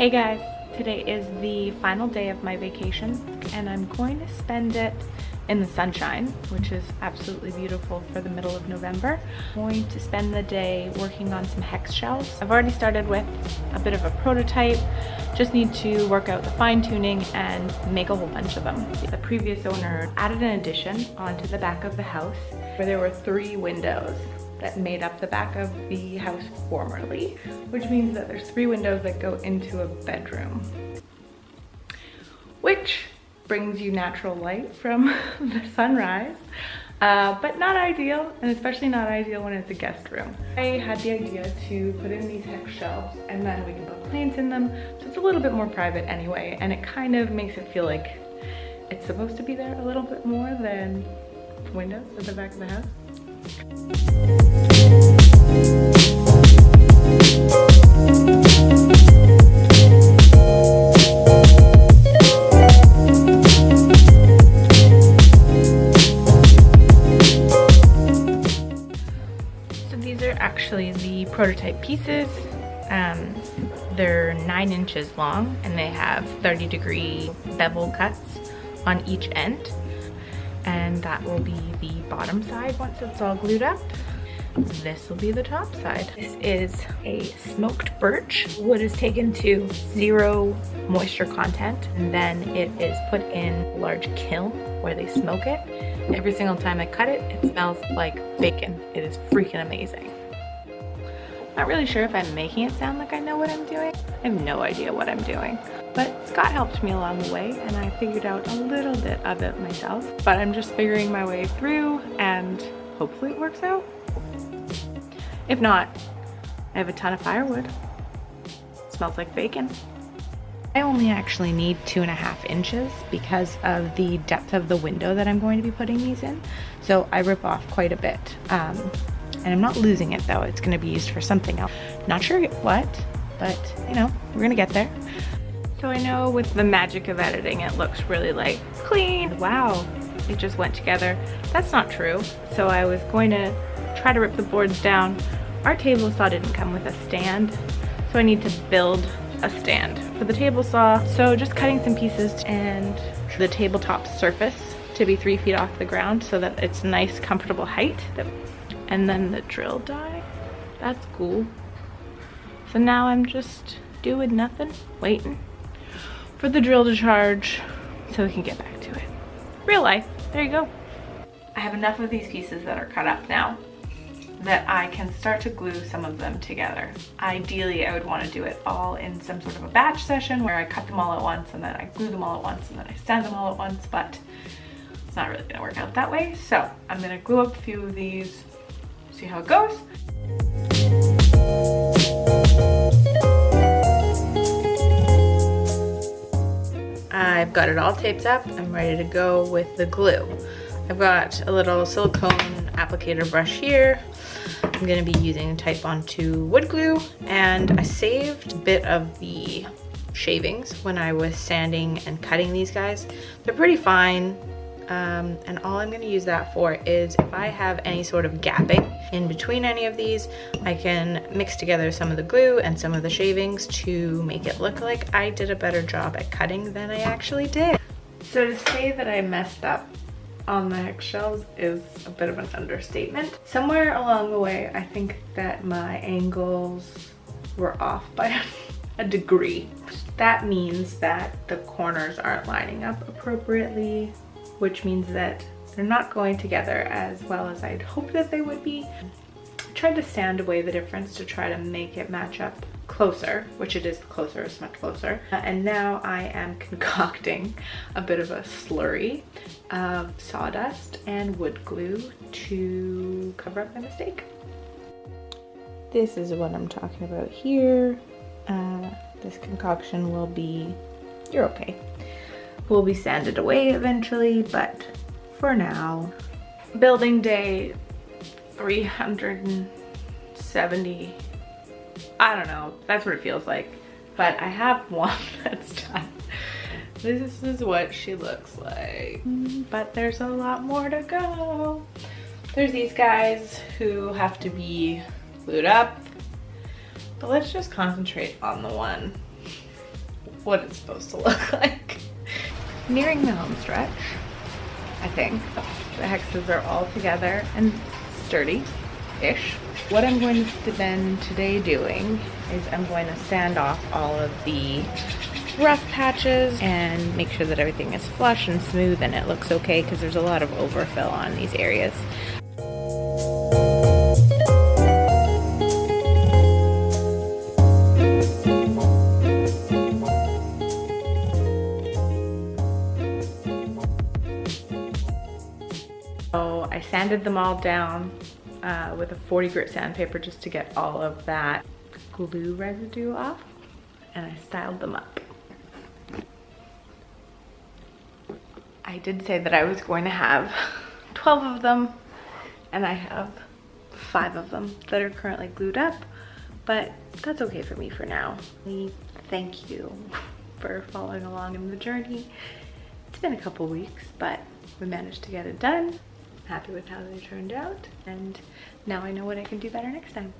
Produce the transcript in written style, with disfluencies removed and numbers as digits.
Hey guys, today is the final day of my vacation and I'm going to spend it in the sunshine, which is absolutely beautiful for the middle of November. I'm going to spend the day working on some hex shelves. I've already started with a bit of a prototype, just need to work out the fine tuning and make a whole bunch of them. The previous owner added an addition onto the back of the house where there were 3 windows that made up the back of the house formerly, which means that there's 3 windows that go into a bedroom, which brings you natural light from the sunrise, but not ideal, and especially not ideal when it's a guest room. I had the idea to put in these hex shelves and then we can put plants in them, so it's a little bit more private anyway, and it kind of makes it feel like it's supposed to be there a little bit more than windows at the back of the house. So these are actually the prototype pieces. They're 9 inches long and they have 30-degree bevel cuts on each end. And that will be the bottom side once it's all glued up. This will be the top side. This is a smoked birch. Wood is taken to 0 moisture content and then it is put in a large kiln where they smoke it. Every single time I cut it, it smells like bacon. It is freaking amazing. Not really sure if I'm making it sound like I know what I'm doing. I have no idea what I'm doing. But Scott helped me along the way and I figured out a little bit of it myself. But I'm just figuring my way through and hopefully it works out. If not, I have a ton of firewood. It smells like bacon. I only actually need 2.5 inches because of the depth of the window that I'm going to be putting these in. So I rip off quite a bit. And I'm not losing it though. It's gonna be used for something else. Not sure what, but you know, we're gonna get there. So I know with the magic of editing, it looks really like clean. Wow, it just went together. That's not true. So I was going to try to rip the boards down. Our table saw didn't come with a stand, so I need to build a stand for the table saw. So just cutting some pieces and the tabletop surface to be 3 feet off the ground so that it's nice, comfortable height. And then the drill die. That's cool. So now I'm just doing nothing, waiting for the drill to charge so we can get back to it. Real life, there you go. I have enough of these pieces that are cut up now that I can start to glue some of them together. Ideally, I would want to do it all in some sort of a batch session where I cut them all at once and then I glue them all at once and then I sand them all at once, but it's not really gonna work out that way. So I'm gonna glue up a few of these, see how it goes. I've got it all taped up. I'm ready to go with the glue. I've got a little silicone applicator brush here. I'm gonna be using Type On 2 wood glue, and I saved a bit of the shavings when I was sanding and cutting these guys. They're pretty fine. And all I'm going to use that for is if I have any sort of gapping in between any of these, I can mix together some of the glue and some of the shavings to make it look like I did a better job at cutting than I actually did. So to say that I messed up on the hex shelves is a bit of an understatement. Somewhere along the way, I think that my angles were off by a degree. That means that the corners aren't lining up appropriately, which means that they're not going together as well as I'd hoped that they would be. I tried to sand away the difference to try to make it match up closer, which it is closer, it's much closer. And now I am concocting a bit of a slurry of sawdust and wood glue to cover up my mistake. This is what I'm talking about here. This concoction will be, you're okay. Will be sanded away eventually, but for now, building day 370, I don't know, that's what it feels like, but I have one that's done. This is what she looks like, but there's a lot more to go. There's these guys who have to be glued up, but let's just concentrate on the one what it's supposed to look like. Nearing the home stretch, I think. The hexes are all together and sturdy-ish. What I'm going to spend today doing is I'm going to sand off all of the rough patches and make sure that everything is flush and smooth and it looks okay, because there's a lot of overfill on these areas. So I sanded them all down with a 40 grit sandpaper just to get all of that glue residue off, and I styled them up. I did say that I was going to have 12 of them, and I have 5 of them that are currently glued up, but that's okay for me for now. Thank you for following along in the journey. It's been a couple weeks, but we managed to get it done. Happy with how they turned out, and now I know what I can do better next time.